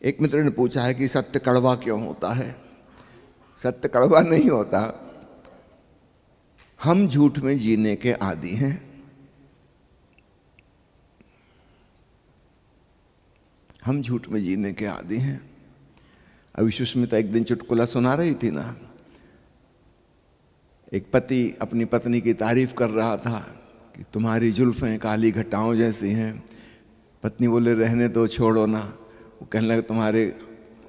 एक मित्र ने पूछा है कि सत्य कड़वा क्यों होता है। सत्य कड़वा नहीं होता, हम झूठ में जीने के आदी हैं। हम झूठ में जीने के आदी हैं। अभी सुष्मिता एक दिन चुटकुला सुना रही थी ना, एक पति अपनी पत्नी की तारीफ कर रहा था कि तुम्हारी जुल्फें काली घटाओं जैसी हैं। पत्नी बोले रहने दो, छोड़ो ना। वो कहने लगे तुम्हारे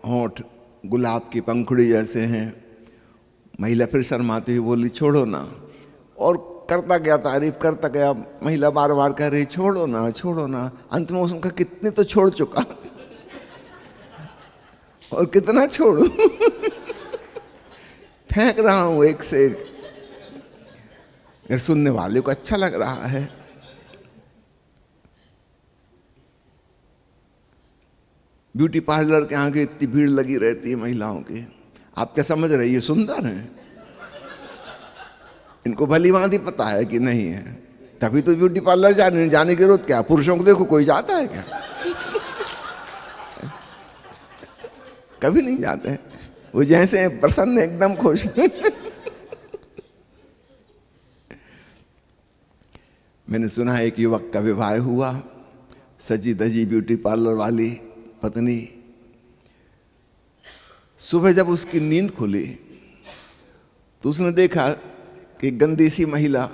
होंठ गुलाब की पंखुड़ी जैसे हैं। महिला फिर शर्माती हुई बोली छोड़ो ना, और करता गया तारीफ करता गया। महिला बार बार कह रही छोड़ो ना छोड़ो ना। अंत में उसने कहा कितने तो छोड़ चुका और कितना छोड़ू फेंक रहा हूं एक से एक। अगर सुनने वाले को अच्छा लग रहा है। ब्यूटी पार्लर के आगे इतनी भीड़ लगी रहती है महिलाओं की। आप क्या समझ रहे, ये सुंदर हैं? इनको भली भांति पता है कि नहीं है, तभी तो ब्यूटी पार्लर जाने की जरूरत क्या। पुरुषों को देखो, कोई जाता है क्या? कभी नहीं जाते हैं। वो जैसे प्रसन्न एकदम खुश मैंने सुना है एक युवक का विवाह हुआ। सजी धजी ब्यूटी पार्लर वाली पत्नी, सुबह जब उसकी नींद खुली तो उसने देखा कि गंदी सी महिला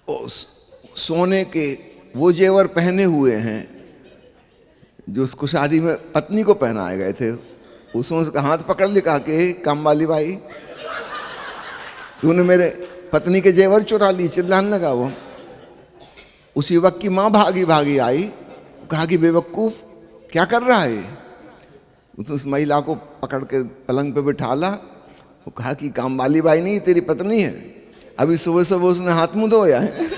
सोने के वो जेवर पहने हुए हैं जो उसको शादी में पत्नी को पहनाए गए थे। उसने उसका हाथ पकड़ लिया, कहा कि काम वाली भाई तूने मेरे पत्नी के जेवर चुरा ली। चिल्लाने लगा वो। उस युवक की माँ भागी भागी आई, कहा कि बेवकूफ क्या कर रहा है। उसने उस महिला को पकड़ के पलंग पे बिठाला। वो कहा कि काम वाली बाई नहीं, तेरी पत्नी है। अभी सुबह सुबह उसने हाथ मुंह धोया है।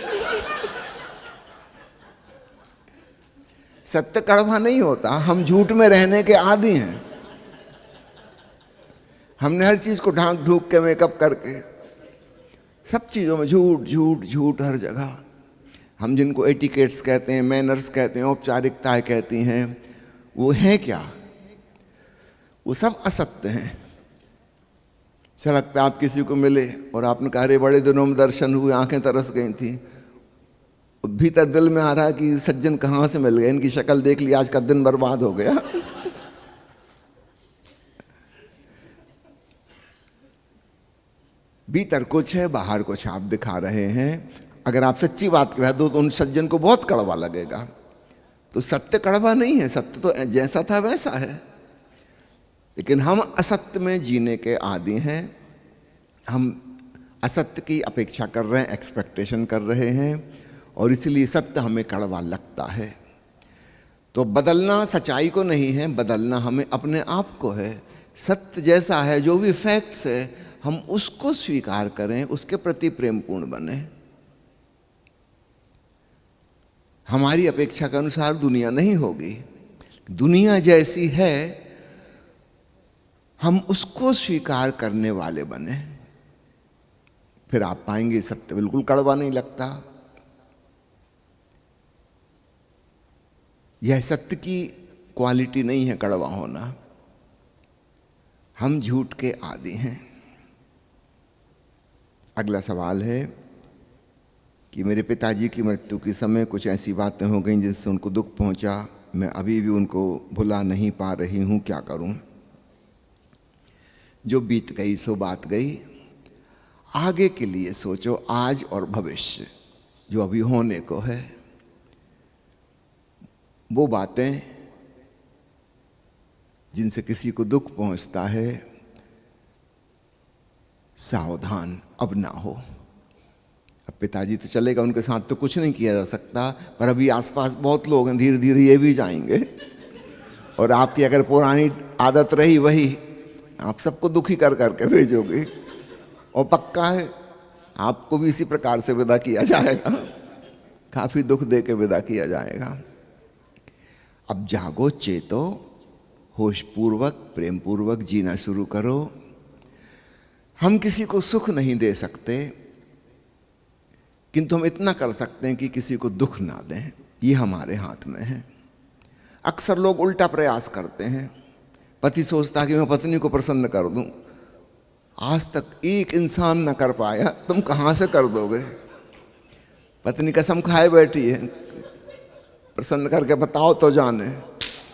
सत्य कड़वा नहीं होता, हम झूठ में रहने के आदी हैं। हमने हर चीज को ढांक ढूंक के मेकअप करके, सब चीजों में झूठ झूठ झूठ हर जगह। हम जिनको एटिकेट्स कहते हैं, मैनर्स कहते हैं, औपचारिकताएं कहती हैं, वो हैं क्या? वो सब असत्य हैं। सड़क पे आप किसी को मिले और आपने कहा अरे बड़े दिनों में दर्शन हुए, आंखें तरस गई थी। भीतर दिल में आ रहा है कि सज्जन कहाँ से मिल गए, इनकी शक्ल देख ली, आज का दिन बर्बाद हो गया। भीतर कुछ है, बाहर कुछ आप दिखा रहे हैं। अगर आप सच्ची बात कह दो तो उन सज्जन को बहुत कड़वा लगेगा। तो सत्य कड़वा नहीं है, सत्य तो जैसा था वैसा है। लेकिन हम असत्य में जीने के आदी हैं। हम असत्य की अपेक्षा कर रहे हैं, एक्सपेक्टेशन कर रहे हैं, और इसलिए सत्य हमें कड़वा लगता है। तो बदलना सच्चाई को नहीं है, बदलना हमें अपने आप को है। सत्य जैसा है, जो भी फैक्ट्स है, हम उसको स्वीकार करें, उसके प्रति प्रेमपूर्ण बने। हमारी अपेक्षा के अनुसार दुनिया नहीं होगी। दुनिया जैसी है, हम उसको स्वीकार करने वाले बने। फिर आप पाएंगे सत्य बिल्कुल कड़वा नहीं लगता। यह सत्य की क्वालिटी नहीं है कड़वा होना। हम झूठ के आदी हैं। अगला सवाल है कि मेरे पिताजी की मृत्यु के समय कुछ ऐसी बातें हो गई जिससे उनको दुख पहुंचा। मैं अभी भी उनको भुला नहीं पा रही हूं, क्या करूं? जो बीत गई सो बात गई। आगे के लिए सोचो, आज और भविष्य जो अभी होने को है। वो बातें जिनसे किसी को दुख पहुंचता है, सावधान अब ना हो। अब पिताजी तो चलेगा, उनके साथ तो कुछ नहीं किया जा सकता, पर अभी आसपास बहुत लोग हैं, धीरे धीरे ये भी जाएंगे। और आपकी अगर पुरानी आदत रही वही, आप सबको दुखी कर करके भेजोगे। और पक्का है आपको भी इसी प्रकार से विदा किया जाएगा, काफी दुख दे के विदा किया जाएगा। अब जागो, चेतो, होशपूर्वक प्रेम पूर्वक जीना शुरू करो। हम किसी को सुख नहीं दे सकते, किंतु हम इतना कर सकते हैं कि किसी को दुख ना दें। ये हमारे हाथ में है। अक्सर लोग उल्टा प्रयास करते हैं। पति सोचता है कि मैं पत्नी को प्रसन्न कर दूं, आज तक एक इंसान न कर पाया, तुम कहां से कर दोगे। पत्नी कसम खाए बैठी है, प्रसन्न करके बताओ तो जाने,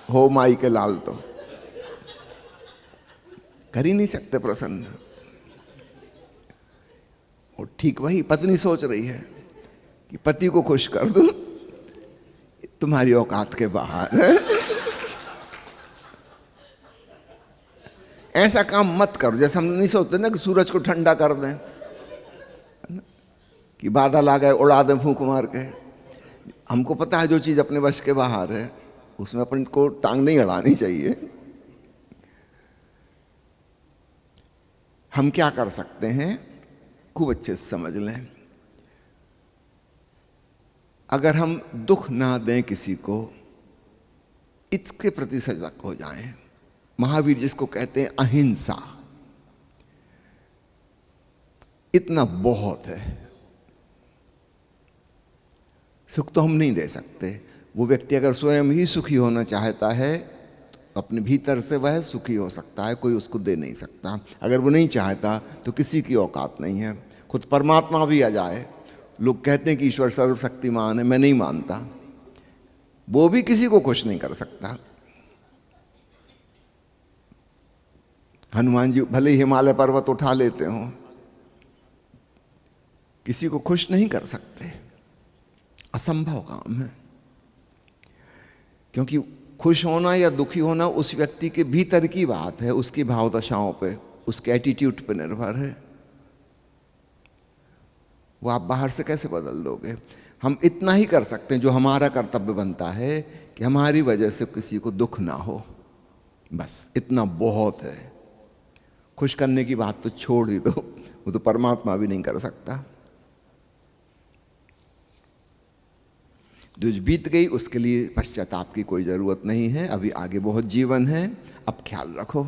हो माई के लाल तो कर ही नहीं सकते प्रसन्न। और ठीक वही पत्नी सोच रही है कि पति को खुश कर दूं, तुम्हारी औकात के बाहर है। ऐसा काम मत करो। जैसे हम नहीं सोचते ना कि सूरज को ठंडा कर दें, कि बादल आ गए उड़ा दें फूंक मार के। हमको पता है जो चीज़ अपने वश के बाहर है उसमें अपन को टांग नहीं अड़ानी चाहिए। हम क्या कर सकते हैं, खूब अच्छे से समझ लें। अगर हम दुख ना दें किसी को, इसके प्रति सजग हो जाएं। महावीर जिसको कहते हैं अहिंसा, इतना बहुत है। सुख तो हम नहीं दे सकते। वो व्यक्ति अगर स्वयं ही सुखी होना चाहता है तो अपने भीतर से वह सुखी हो सकता है, कोई उसको दे नहीं सकता। अगर वो नहीं चाहता तो किसी की औकात नहीं है। खुद परमात्मा भी आ जाए, लोग कहते हैं कि ईश्वर सर्वशक्तिमान है, मैं नहीं मानता, वो भी किसी को खुश नहीं कर सकता। हनुमान जी भले ही हिमालय पर्वत उठा लेते हो, किसी को खुश नहीं कर सकते, असंभव काम है। क्योंकि खुश होना या दुखी होना उस व्यक्ति के भीतर की बात है, उसकी भाव दशाओं पे, उसके एटीट्यूड पे निर्भर है। वो आप बाहर से कैसे बदल दोगे। हम इतना ही कर सकते हैं जो हमारा कर्तव्य बनता है कि हमारी वजह से किसी को दुख ना हो, बस इतना बहुत है। खुश करने की बात तो छोड़ ही दो, वो तो परमात्मा भी नहीं कर सकता। जो बीत गई उसके लिए पश्चाताप की कोई ज़रूरत नहीं है। अभी आगे बहुत जीवन है, अब ख्याल रखो।